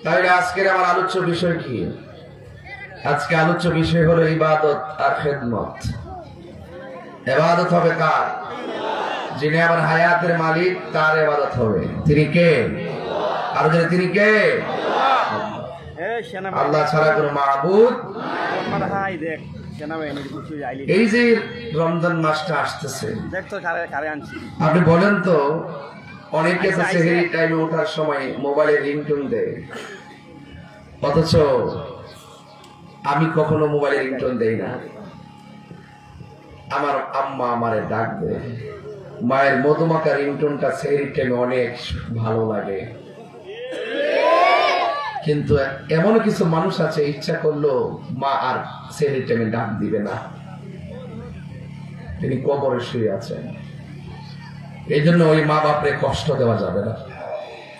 তাহলে আজকের আমার আলোচ্য বিষয় কি? আজকে আলোচ্য বিষয় হলো ইবাদত আর খেদমত। ইবাদত হবে কার? যিনি আমার হায়াতের মালিক, তার ইবাদত হবে। তিনি কে? আর যদি তিনি কে? আল্লাহ ছাড়া কোনো মাবুদ। এই যে রমজান মাসটা আসতেছে, আপনি বলেন তো, অনেকে সেহরি টাইমে ওঠার সময় মোবাইলে রিংটোন দেয়, অথচ আমি কখনো মোবাইলে রিংটোন দেই না। আমার আম্মা আমারে ডাক দেয়, মায়ের মধুমাখা রিংটোনটা সেহরি টাইমে অনেক ভালো লাগে। কিন্তু এমন কিছু মানুষ আছে, ইচ্ছা করলো মা আর সেহরি টাইমে ডাক দিবে না, তিনি কবরে শুয়ে আছেন। এই জন্য ওই মা বাপরে কষ্ট দেওয়া যাবে না,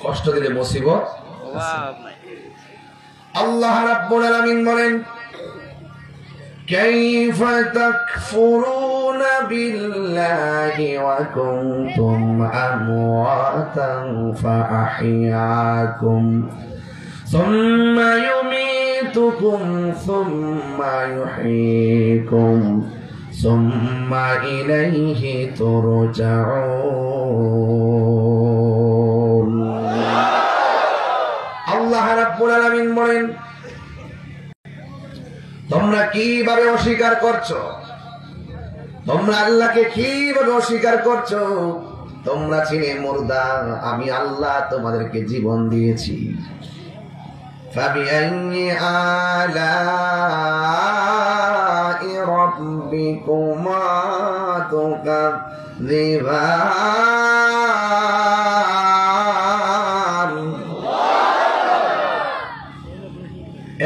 কষ্ট দিলে মুসিবত। আল্লাহ রাব্বুল আলামিন বলেন, কাইফা তাকফুরুনা বিল্লাহি ওয়া কুনতুম আমওয়াতান ফাআহইয়াকুম সুম্মা ইউমীতুকুম সুম্মা ইউহয়ীকুম সুম্মা ইলাইহি তুরজাউন। আল্লাহ রাব্বুল আলামিন বলেন, তোমরা কিভাবে অস্বীকার করছো? তোমরা আল্লাহকে কিভাবে অস্বীকার করছো? তোমরা ছিলে মুর্দা, আমি আল্লাহ তোমাদেরকে জীবন দিয়েছি। ফাবিআইয়ি আলাই রাব্বিকুমা তুকাযযিবান।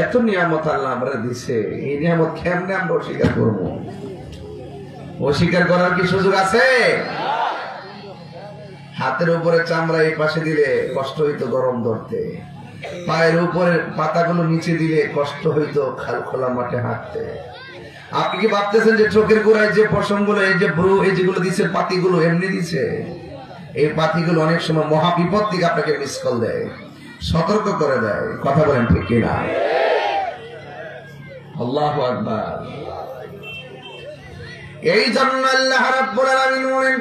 এত নিয়ামত আল্লাহ আমরা দিছে, এই নিয়ামত কেমনে আমরা অস্বীকার করবো? অস্বীকার করার কি সুযোগ আছে? হাতের উপরে চামড়া এই পাশে দিলে কষ্ট হইতো গরম ধরতে, পায়ের উপরে পাতাগুলো নিচে দিলে কষ্ট হইতো খোলা মাঠে হাঁটতে। আপনি কি ভাবতেছেন যে চোখের গোড়ায় যে পশমগুলো, এই যে ব্রু, এই যেগুলো দিছে, পাতিগুলো এমনি দিছে? এই পাতিগুলো অনেক সময় মহা বিপদ থেকে আপনাকে মিস কল দেয়, সতর্ক করে দেয়। কথা বলেন ঠিক কিনা? আল্লাহু আকবার। এই জন্য আল্লাহ রাব্বুল আলামিন বলেন,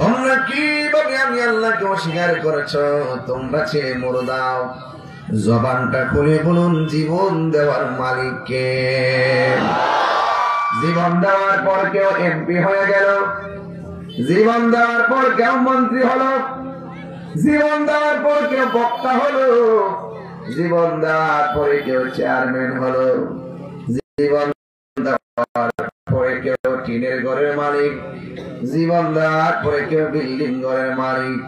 তোমরা কিভাবে আমি আল্লাহকে অস্বীকার করেছো? তোমরা ছেড়ে মুর্দা। জবানটা খুলে বলুন, জীবন দেওয়ার মালিক কে? জীবন দেওয়ার পর কেউ এমপি হয়ে গেল, জীবন দেওয়ার পর কেউ মন্ত্রী হলো, জীবন দেওয়ার পর কেউ বক্তা হলো, জীবন দেওয়ার পরে কেউ চেয়ারম্যান হলো, জীবন দেওয়ার পরে কেউ টিনের ঘরের মালিক, জীবন দেওয়ার পরে কেউ বিল্ডিং ঘরের মালিক,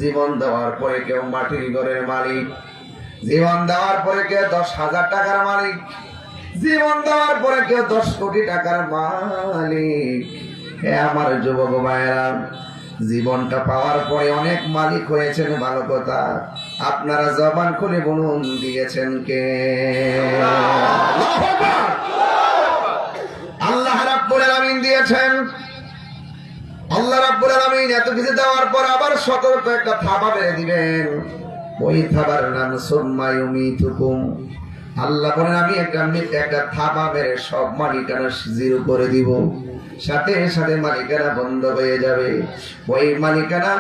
জীবন দেওয়ার পরে কেউ মাটির ঘরের মালিক, জীবন দেওয়ার পরে কেউ 10,000 টাকার মালিক, জীবন দেওয়ার পরে কেউ 10 কোটি টাকার মালিক। হে আমার যুবক ভাইয়েরা, জীবনটা পাওয়ার পরে অনেক মালিক হয়েছেন, ভালো কথা। আপনারা জবান খুলে বলুন, দিয়েছেন কে? আল্লাহ রাব্বুল আলামিন দিয়েছেন। আল্লাহ রাব্বুল আলামিন এত কিছু দেওয়ার পর আবার সতর্ক একটা থাবা বেঁধে দিবেন। ওই থাবার নাম সুম্মা ইউমীতুকুম। আল্লাহ বলেন, আমি একটা থাবা মেরে সব মালিকানা জিরো করে দিব, সাথে সাথে মালিকানা বন্ধ হয়ে যাবে। ওই মালিকানা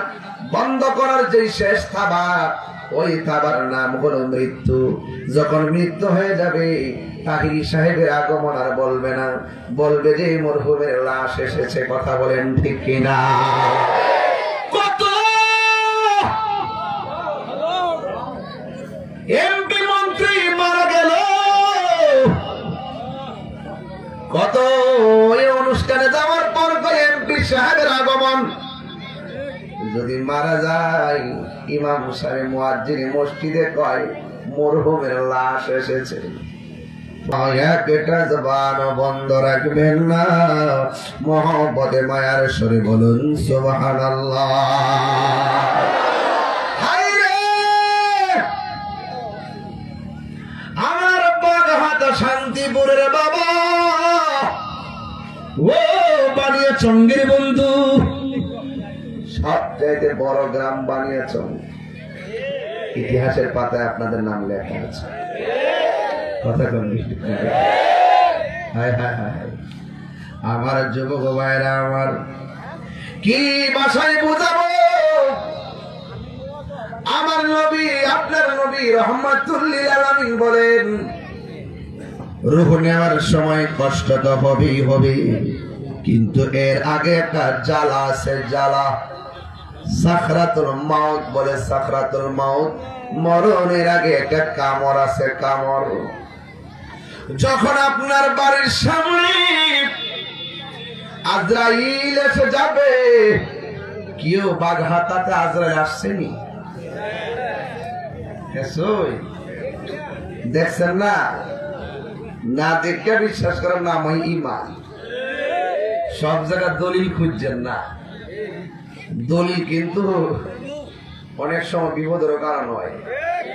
বন্ধ করার যে শেষ থাবা, ওই থাবার নাম হলো মৃত্যু। যখন মৃত্যু হয়ে যাবে, তাহিরি সাহেবের আগমন আর বলবে না, বলবে যে মরহুমের লাশ এসেছে। কথা বলেন ঠিক কিনা? কত এমপি মন্ত্রী মারা গেল, কত এই অনুষ্ঠানে যাওয়ার পর এমপি সাহেবের আগমন। যদি মারা যায়, ইমাম সাহেব মুয়াজ্জিন মসজিদে কয় মরহুমের লাশ এসেছে। একটা জবান বন্ধ রাখবেন না, মহব্বতে মায়ার সরে বলুন সুবহানাল্লাহ। আমার বাগহাট শান্তিপুরের বাবা, ও বানিয়া চঙ্গের বন্ধু, সবচেয়ে বড় গ্রাম বানিয়াচং। ইতিহাসের পাতায় আপনাদের নাম লেখা আছে। কথা কন, হায় হায় হায়। আমার যুবক ভাইরা আমার, কি ভাষায় বুঝাবো? আমার নবী, আপনার নবী রাহমাতুল লিল আলামিন বলেন, রূহ নেওয়ার সময় কষ্ট তো হবেই হবে, কিন্তু এর আগে একটা জ্বালা আছে, জ্বালা। সাকরাতুল মাউত বলে, সাকরাতুল মাউত, মরণের আগে একটা কামড় আছে, কামড়। যখন আপনার বাড়ির সামনে আজরাইল এসে যাবে, কেউ বাঘহাতাতে আজরাইল আসছেনি? দেখছেন না? না দেখে বিশ্বাস করেন না, আমি ইমান। সব জায়গায় দলিল খুঁজছেন না, দলিল কিন্তু অনেক সময় বিপদের কারণ হয়।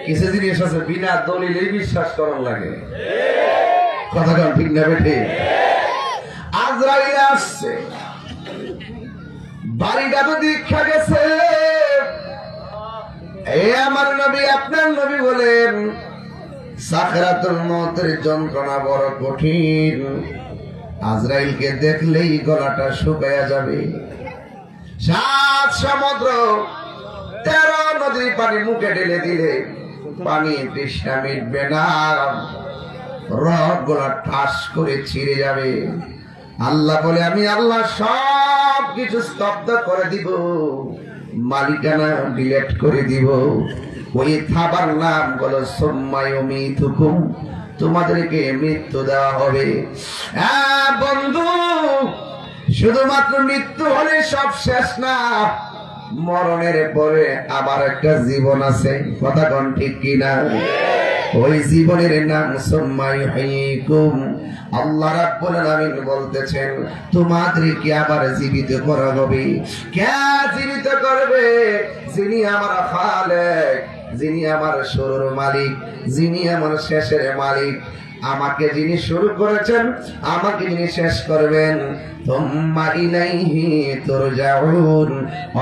কিছু জিনিস আছে বিনা দলিলে বিশ্বাস করার লাগে। কথা কন ঠিক না বেঠে? আজরাইল আসছে, বাড়িটা তো দীক্ষা গেছে। আমার নবী, আপনার নবী বলেন, সাকরাতুল মউতের যন্ত্রণা বড় কঠিন। আজরাইলকে দেখলেই গলাটা শুকায়া যাবে। 7 সমুদ্র 13 নদীর পানি মুখে ঢেলে দিলে পানি তৃষ্ণা মিটবে না, রগ গলা ঠাস করে ছিঁড়ে যাবে। আল্লাহ বলে, আমি আল্লাহ সব কিছু স্তব্ধ করে দিব, মালিকানা ডিলেট করে দিব। ওই থাবার নাম বলো সুম্মায়ুমিতুকুম, তোমাদেরকে মৃত্যু দেওয়া হবে। বন্ধু, শুধুমাত্র মৃত্যু হলে সব শেষ না, মরণের পরে আবার একটা জীবন আছে। কথা কোন ঠিক কিনা? ওই জীবনের নাম সুম্মায়ুহয়িকুম। আল্লাহ রাব্বুল আলামিন বলতেছেন, তোমাদেরকে আবার জীবিত করা হবে। কে জীবিত করবে? যিনি আমার খালেক, যিনি আমার শুরুর মালিক, যিনি আমার শেষের মালিক। আমাকে যিনি শুরু করেছেন, আমাকে যিনি শেষ করবেন। তুম্মা ইলাইহি তুরজাউন,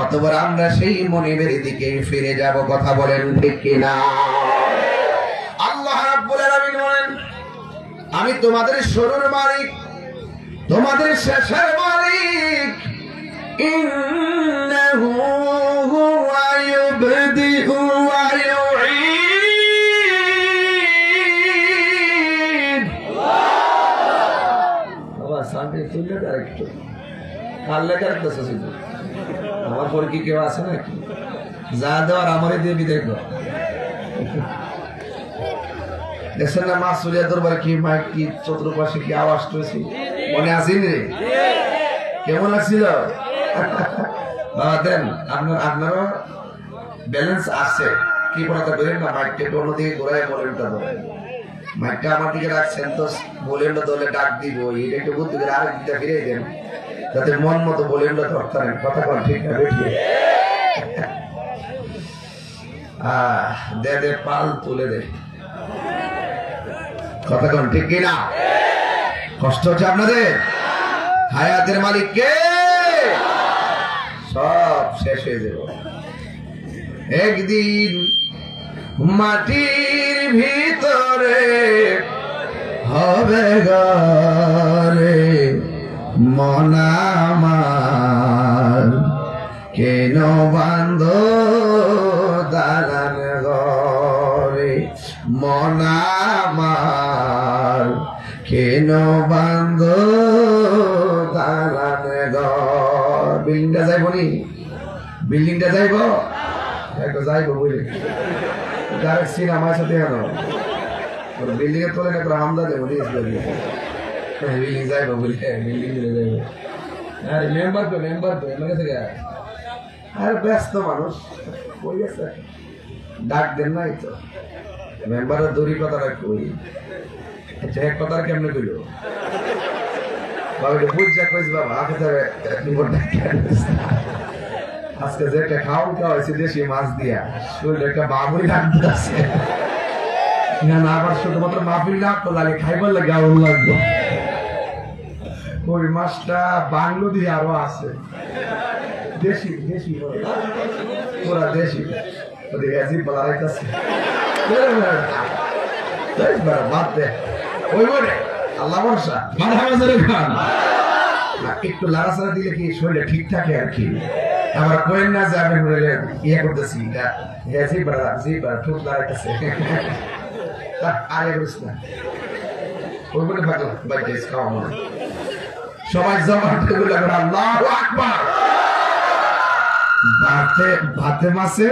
অতঃপর আমরা সেই মনিবের দিকে ফিরে যাব। কথা বলেন ঠিক কিনা? আল্লাহ রাব্বুল আলামিন বলেন, আমি তোমাদের শুরুর মালিক, তোমাদের শেষের মালিক। ইন্নাহু হুয়া ইউবদিউ ওয়া ইউঈদ। বাবা সামনে তুলে দাও একটু, কাল্লা করতেছ শুধু। আমার পর কি কেউ আছে নাকি? যা দেওয়ার আমারে দিয়ে বিদায় কর। দেখছেন না মাসুলিয়া দরবারে কি মাইক, কি চতুর্পাশে কি আওয়াজ করেছি, মনে আসেনি রে? কেমন লাগছিল? বাবা দেন, আপনারও ব্যালেন্স আছে কি পড়াতে বলেন না, মাইকটা একটু অন্যদিকে ঘোরায় বলেনটা ধরেন। মাইকটা আমার দিকে রাখছেন তো, বলেনটা দলে ডাক দিব, এটা একটু বুদ্ধি করে আরেক দিকটা ফিরে দেন, যাতে মন মতো বলেনটা ধরতে পারেন। কথা কন ঠিক না বেঠিয়ে? দে দে পাল তুলে দে। কথা কন ঠিক কিনা? কষ্ট হচ্ছে আপনাদের? হায়াতের মালিক কে? সব শেষ হয়ে যাবে একদিন। মাটির ভিতরে হবে ঘরে মন আমার, কেন বান্ধ দালান ঘরে মন আমার, কেন বান্ধ দালান ঘর। বিল্ডিংটা যাইব নি? বিল্ডিংটা যাইব? যাইব বুঝলি, ডাইরেক্ট সিনেমার সাথে আনো বিল্ডিং এর তোলে না হামদা দেবো। বিল্ডিং যাইব বুঝলি, বিল্ডিং যাইব। আরে মেম্বার তো এমন কাছে গা, আর ব্যস্ত মানুষ কই আছে, ডাক দেন নাই তো। মেম্বারের দড়ি কথাটা কই, আচ্ছা এক কথা কেমনে কইল বাবা, বুঝ যা কইস বাবা, আজকে যে একটা খাওয়া হয়েছে দেশি মাছ দিয়া, শরীরে একটা বাবুরি লাগতে আছে না, আবার শুধুমাত্র মাফিল লাগতো লাগে, খাইবার লাগে আউল লাগতো। ওই মাছটা বাংলো দিয়ে আরো আছে, দেশি দেশি পুরা দেশি। ওদিকে আজিব বলা রাইতাছে বাদ দে ওই বলে আল্লাহ ভরসা খান একটু লাড়াচাড়া দিলে কি শরীরে ঠিক থাকে আর কি আমার কোয়েন না যে আমি ইয়ে করতেছি ঠোঁট লাগাইতেছে আরে বুঝ না ওই বলে ভাগলাম বাইকে খাওয়া মনে সবাই জমা আল্লাহু আকবার ভাতে মাছে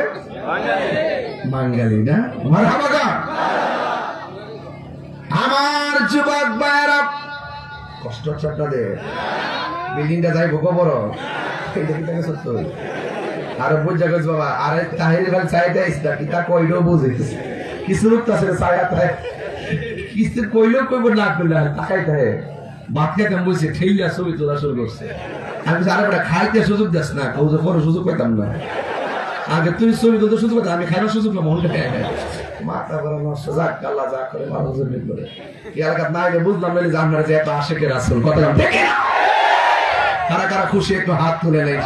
বাঙালি না মারহাবা আমার যুবক ভাইরা কষ্ট আপনাদের বিল্ডিংটা যাই ভোগ বড় সত্য আরো বুঝা গেছ বাবা আরে তাহির খাল চাইতে আসিস কি তা কইলেও বুঝিস কিছু লোক আছে চায়া তাই কিছু কইলেও কইব না করলে তাকাই তাহে ভাত খেতে বুঝছে ঠেইলা ছবি তোলা শুরু করছে আমি আরে বেটা খাইতে সুযোগ দিস না কোনো সুযোগ পেতাম না আগে তুই ছবি তুলতে সুযোগ পেতাম আমি খাইবার সুযোগ না মনটা মাথা করে নষ্ট যাক আল্লাহ যা করে মানুষের মিল করে এলাকার না আগে বুঝলাম না যে আপনারা যে এত আশেকের আসল কথা দেখে কারা কারা খুশি একটু হাত তুলে নেই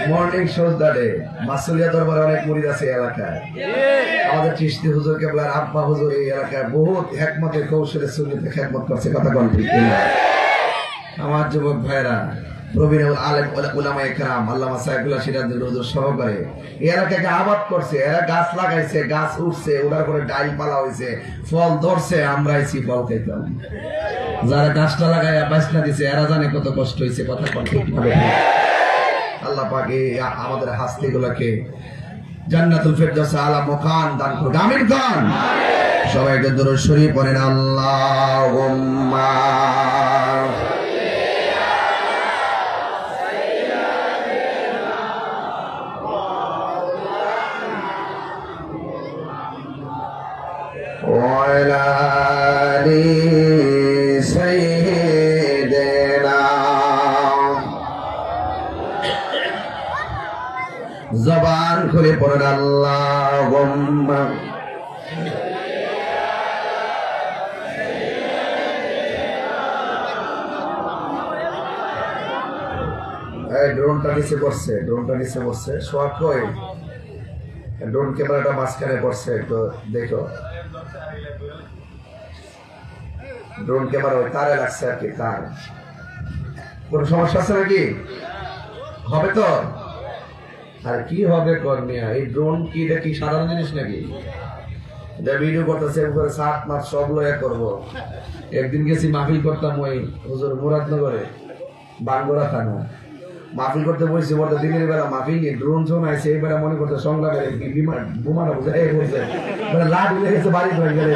মর্নিং শোজ দাঁড়ে মাসুলিয়া দরবারে অনেক মুরিদ আছে এলাকায় আমাদের চিশতি হুজুর কেবলার আব্বা হুজুর এই এলাকায় বহুত হেকমতের কৌশলে সুন্নিতে খেদমত করছে কথা কোন ঠিক কিনা আমার যুবক ভাইরা প্রবীণ আলেম উলামা ইকরাম আল্লামা সাইফুল্লাহ সিরাজুল হুজুর সহকারে এই এলাকাকে আবাদ করছে এরা গাছ লাগাইছে গাছ উঠছে ওটার করে ডাইল পালা হয়েছে ফল ধরছে আমরা এসি ফল খাইতাম যারা গাছটা লাগাইয়া বাসনা দিছে এরা জানে কত কষ্ট হয়েছে কথা কোন ঠিক ভাবে আল্লাহ পাক আমাদের হাসতিগুলোকে জান্নাতুল ফেরদাউস আলা মুকান দান করুন আমিন খান সবাইকে দরুদ শরীফ পড়েন আল্লাহুম্মা ওয়া আলা আলি সাইয়্যিদিনা জবান খুলে পড়েন আল্লাহুম্মা ড্রোনটা নিচে পড়ছে সোয়াক কই ড্রোন ক্যামেরাটা মাঝখানে পড়ছে তো দেখো ড্রোন ক্যামেরা ওই তারে লাগছে আর কি তার কোনো সমস্যা আছে নাকি হবে তো আর কি হবে কর্মিয়া এই ড্রোন কি এটা কি সাধারণ জিনিস নাকি এটা ভিডিও করতেছে উপরে 7 মাস সব লয়া করবো একদিন গেছি মাহফিল করতাম ওই হুজুর মুরাদনগরে বাঙ্গুরা থানা মাহফিল করতে বসছি বলতে দিনের বেলা মাহফিল নিয়ে ড্রোন জোন আছে এই বেলা মনে করতে সংগ্রামের বোমাটা বুঝে এই বলছে লাট উঠে গেছে বাড়ি হয়ে গেলে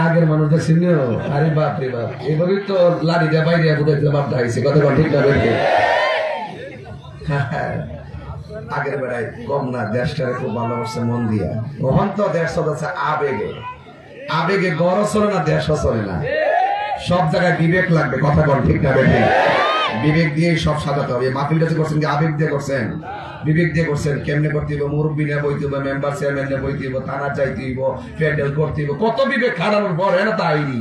আগের মানুষ দেখছিও আরে বাপ রে বাপ এইভাবেই তো লাড়ি দিয়ে বাইরে বাপটা হয়েছে কতক্ষণ ঠিক না বেরকে আগের বেড়ায় কম না দেশটারে খুব ভালোবাসছে মন দিয়া ওখান তো দেশ চলছে আবেগে গড় চলে না দেশও চলে না সব জায়গায় বিবেক লাগবে কথা কোন ঠিক না বেঠে বিবেক দিয়ে সব সাজাতে হবে মাহফিলটা করছেন যে আবেগ দিয়ে করছেন বিবেক দিয়ে করছেন কেমনে করতে হইব মুরব্বী নিয়ে বইতে হইব মেম্বার চেয়ারম্যান নিয়ে বইতে হইব থানা চাইতে হইব প্যান্ডেল করতে হইব কত বিবেক খাটানোর পর হ্যাঁ তাইনি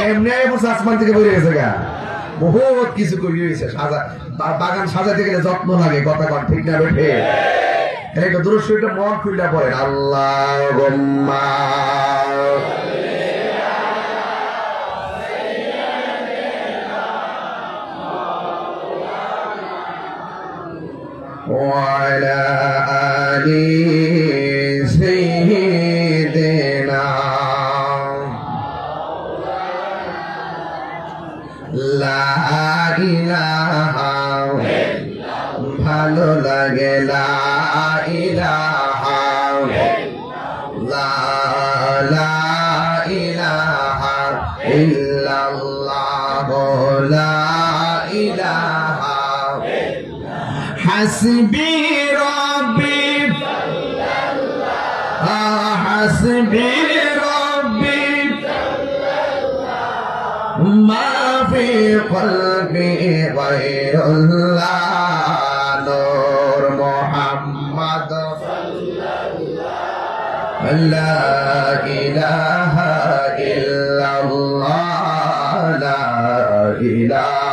এমনি আসমান থেকে বেরিয়ে গেছে গা বহুত কিছু করি হয়েছে বাগান সাজাতে গেলে যত্ন লাগে কথা কন ঠিক না বেঠে একটা দূর শরীরটা মন খুললা পড়েন আল্লাহুম্মা وعلى آل سيدنا لا إله ভালো লাগে লা ইলাহা লা ইলাহা ইল্লাল্লাহ লা ইলাহা حسبي ربي حسبي ربي ما في কলবি গায়রুল্লাহ নূর মুহাম্মদ লা ইলাহা ইল্লাল্লাহ লা ইলাহা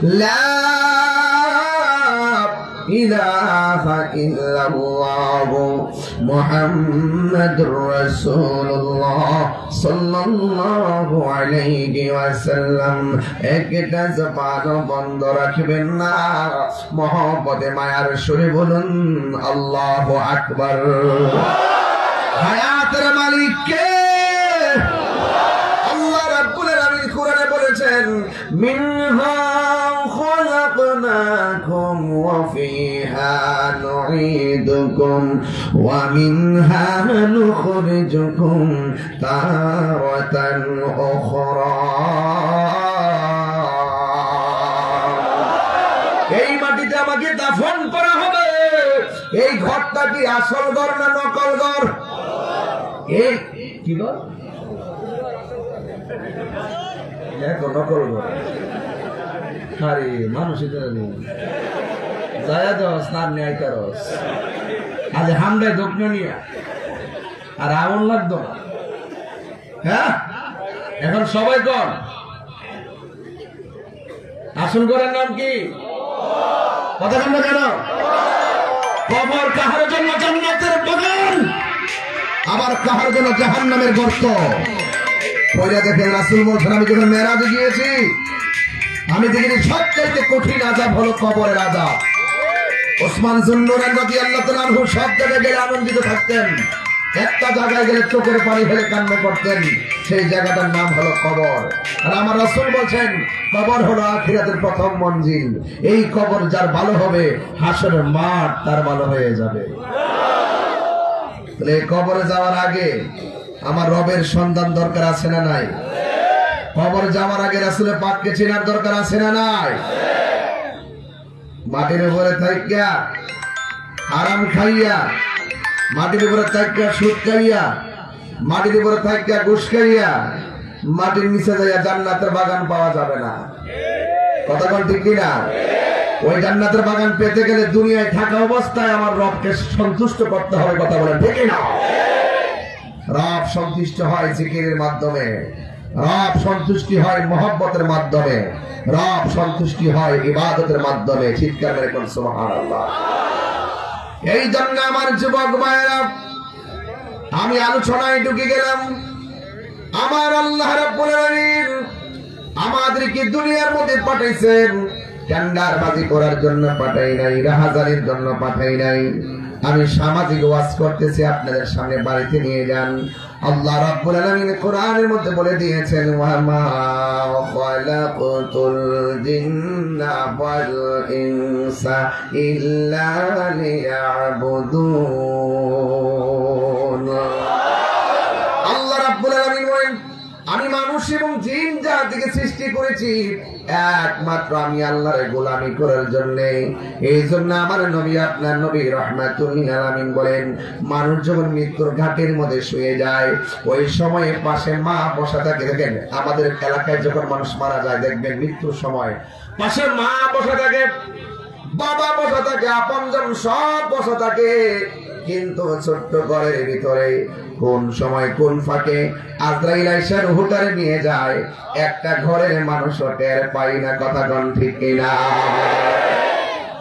لا إله إلا الله محمد رسول الله صلى الله عليه وسلم একটা জবান বন্ধ রাখবেন না মহব্বতে মায়ার সুরে বলুন আল্লাহু আকবার হায়াতের মালিক কে منها خلقناكم وفيها نعيدكم ومنها نخرجكم تارة أخرى এই মাটিতে আমাকে দাফন করা হবে এই ঘরটা কি আসল ঘর না নকল ঘর এই কি ঘর নকল ঘর আরে মানুষ যায় স্নান নেয় করস আজ হামডায় দোকান নিয়ে আর আগুন লাগতো হ্যাঁ এখন সবাই কর আসল ঘরের নাম কি কথা বলবো কেন কবর কাহার জন্য জান্নাতের বাগান আবার কাহার জন্য জাহান্নামের গর্ত পয়লা দেখেন রাসূল বলছেন আমি যখন মেরাজে গিয়েছি আমি দেখি সবচেয়ে কঠিন আযাব হলো কবরের আযাব ওসমান যুন্নুরান রাদিয়াল্লাহু তাআলা আনহু সব জায়গায় গেলে আনন্দিত থাকতেন একটা জায়গায় গেলে চোখের পানি ফেলে কান্না করতেন সেই জায়গাটার নাম হলো কবর আর আমার রাসূল বলেন কবর হলো আখিরাতের প্রথম মঞ্জিল এই কবর যার ভালো হবে হাসরের মাঠ তার ভালো হয়ে যাবে তাহলে কবরে যাওয়ার আগে আমার রবের সন্ধান দরকার আছে না নাই কবর যাওয়ার আগে রাসূলের পাককে চেনার দরকার আছে না নাই মাটির উপরে থাইকা হারাম খাইয়া মাটির উপরে থাইকা সুদ খাইয়া মাটির উপরে থাইকা ঘুষ খাইয়া মাটির নিচে যাইয়া জান্নাতের বাগান পাওয়া যাবে না কথা বল ঠিক কিনা ওই জান্নাতের বাগান পেতে গেলে দুনিয়ায় থাকা অবস্থায় আমার রবকে সন্তুষ্ট করতে হবে কথা বলেন ঠিক না রব সন্তুষ্ট হয় জিকিরের মাধ্যমে রব সন্তুষ্টি হয় মহব্বতের মাধ্যমে রব সন্তুষ্টি হয় ইবাদতের মাধ্যমে চিৎকার মেরে কোন সুবহানাল্লাহ এই জন্য আমার যুবক ভাইরা আমি আলোচনায় ঢুকে গেলাম আমার আল্লাহ রাব্বুল আলামিন আমাদেরকে দুনিয়ার মধ্যে পাঠাইছেন টেন্ডারবাজি করার জন্য পাঠাই নাই রাহাজানির জন্য পাঠাই নাই আমি সামাজিক ওয়াজ করতেছি আপনাদের সামনে বাড়িতে নিয়ে যান আল্লাহ রাব্বুল আলামিন কোরআনের মধ্যে বলে দিয়েছেন ওয়া মা খালাকাতুল জিন্না ওয়াল ইনসা ইল্লা লিয়াবুদুন আল্লাহ রাব্বুল আলামিন বলেন আমি মানুষ এবং জিন জাতিকে সৃষ্টি করেছি একমাত্র আমি আল্লাহর গোলামি করার জন্য এই জন্য আমার নবী আপনার নবী রাহমাতুল লিল আলামিন বলেন মানুষ যখন মৃত্যুর ঘাটের মধ্যে শুয়ে যায় ওই সময়ে পাশে মা বসা থাকে দেখেন আমাদের এলাকায় যখন মানুষ মারা যায় দেখবেন মৃত্যুর সময় পাশে মা বসা থাকে বাবা বসা থাকে আপনজন সব বসা থাকে কিন্তু ছোট্ট ঘরের ভিতরে কোন সময় কোন ফাঁকে আজরাইল আইসা রূহটারে নিয়ে যায় একটা ঘরের মানুষ টের পাই না কথা কোন ঠিক কিনা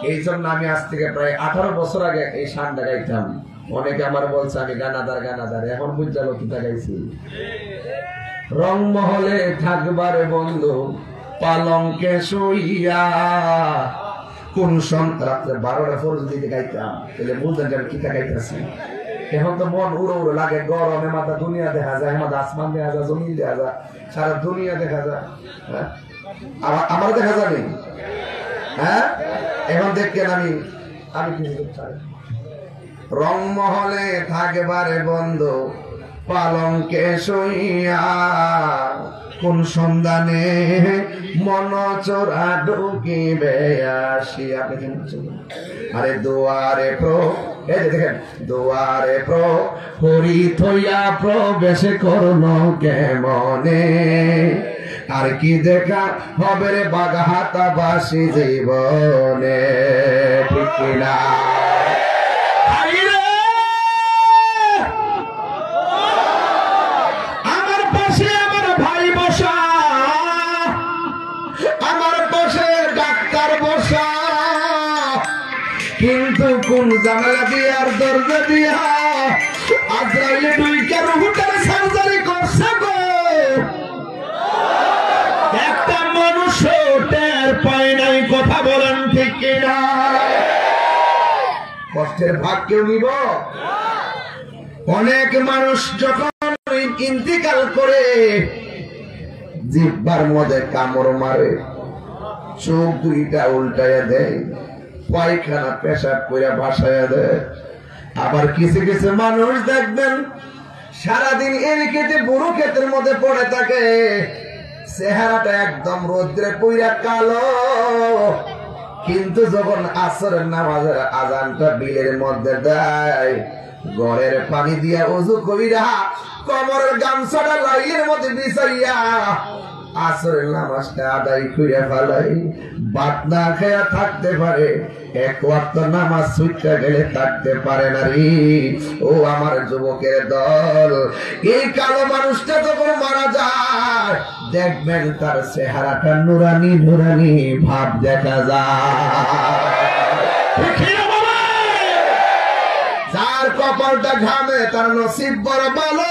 এই জন্য আমি আজ থেকে প্রায় 18 বছর আগে এই গানটা গাইতাম অনেকে আমার বলছে আমি গানাদার এখন বুঝালো কিটা গাইছি রংমহলে থাকবার বন্ধু পালঙ্কে শুইয়া কোন রাত্রে 12টা ফরজ দিতে গাইতাম তাহলে বুঝলেন যে আমি কিটা গাইতেছি এখন তো মন উড়ো উড়ো লাগে গরমে মাথা দুনিয়া দেখা যায় মাথা আসমান দেখা যায় জমিন দেখা যায় সারা দুনিয়া দেখা যায় হ্যাঁ আমার দেখা যাবে হ্যাঁ এখন দেখেন আমি কিছু চাই রংমহলে থাকবারে বন্ধু পালঙ্কে শুইয়া কোন সন্ধানে মন চোরা ঢুকিবে আসি আপনি আরে দুয়ারে এই যে দেখেন, দুয়ারে প্রহরী থইয়া প্রবেশ করল কেমনে, আর কি দেখা হবে রে বাঘাতাবাসী জীবনে, ঠিক কিনা? আমার পাশে আমার ভাই বসা, আমার পাশে ডাক্তার বসা, কিন্তু কোন জানালা দিয়ে আর দরজা দিয়া আজরাইলে দুইটা রুহুটার সার্জারি করছে গো। একটা মানুষ টের পায় নাই, কথা বলেন ঠিক কিনা? কষ্টের ভাগ কেউ নিব? অনেক মানুষ যখন ইন্তিকাল করে জিহ্বার মধ্যে কামড় মারে, চোখ দুইটা উল্টাইয়া দেয়, পায়খানা পেশাব করে ভাসাইয়া দেয়। আবার কিছু কিছু মানুষ দেখবেন সারাদিন এদিকে বুড়ো ক্ষেতের মধ্যে পড়ে থাকে, চেহারাটা একদম রৌদ্রে পুইরা কালো, কিন্তু যখন আসরের নামাজের আজানটা বিলের মধ্যে দেয়, গড়ের পানি দিয়া ওযু কইরা কোমরের গামছাটা লাইলের মধ্যে বিছাইয়া আসরের নামাজটা আদায় কইরা ফেলাই, ভাত না খেয়া থাকতে পারে, এক ওয়াক্ত নামাজ ছুটতে গেলে থাকতে পারে না রে। ও আমার যুবকের দল, এই কালো মানুষটা যখন মারা যায় দেখবেন তার চেহারাটা নুরানি নুরানি ভাব দেখা যায়। যার কপালটা ঘামে তার নসিব বড় ভালো,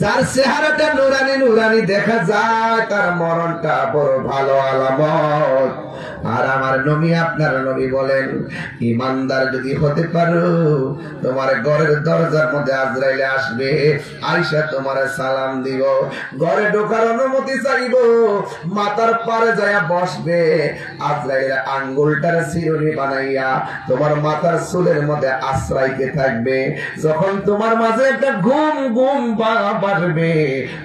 যার চেহারাটা নুরানি নুরানি দেখা যায় তার মরণটা বড় ভালো আলামত। আর আমার নবী, আপনার নবী বলেন, ইমানদার যদি হতে পারো, তোমার ঘরের দরজার মধ্যে আজরাইলে আসবে, আয়েশা তোমার সালাম দিব, ঘরে ঢোকার অনুমতি চাইব, মাথার পারে যায় বসবে, আজরাইলের আঙ্গুলটার চিরুনি বানাইয়া তোমার মাথার চুলের মধ্যে আশ্রাইতে থাকবে। যখন তোমার মাঝে একটা ঘুম ঘুম বাড়বে,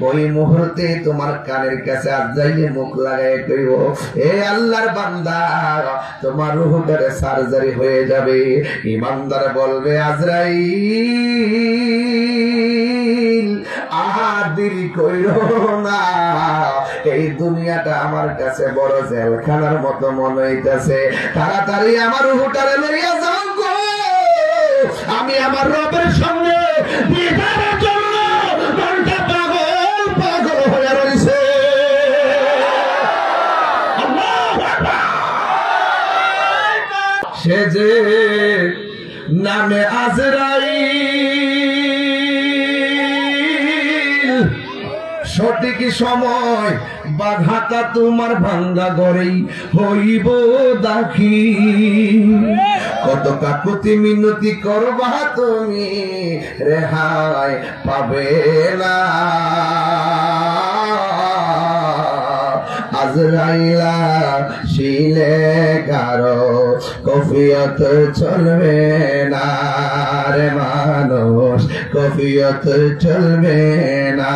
ওই মুহূর্তে তোমার কানের কাছে আজরাইলে মুখ লাগাই কইব, এ আল্লাহর বান্দা, তোমার রূহটার সার্জারি হয়ে যাবে। ইমানদার বলবে, আজরাইল আর দেরি কইরো না, এই দুনিয়াটা আমার কাছে বড় জেলখানার মতো মনে হইতেছে, তাড়াতাড়ি আমার রূহটারে লইয়া যাও গো, আমি আমার রবের সঙ্গে দিদারের জন্য মনটা পাগল পাগল হয়ে রইছে। সে যে নামে আজরাইল, সঠিক সময় বাঘাটা তোমার ভাঙ্গা গড়েই হইব দাখি, কত কাকুতি মিনতি করবা তুমি, রেহাই পাবে না। আজরাইলা শিলে কারো কফিয়ত চলবে না রে মানুষ, কফিয়ত চলবে না,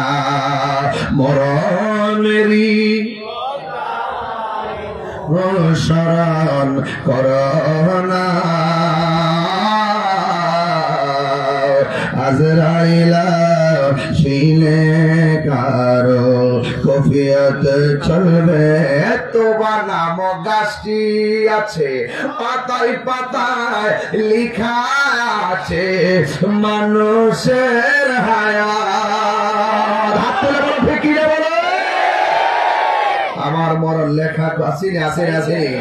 মরণেরই অনুসরণ করোনা। আজরাইলা শিলে কারো কফিয়ত চলবে। তোমার নাম গাছটি আছে, পাতায় পাতায় লিখা আছে মানুষের হায়াত। হাত তুলে বলো, ফিকিরে বলো, আমার মরণ লেখা আসেনি আসেনি আসেনি।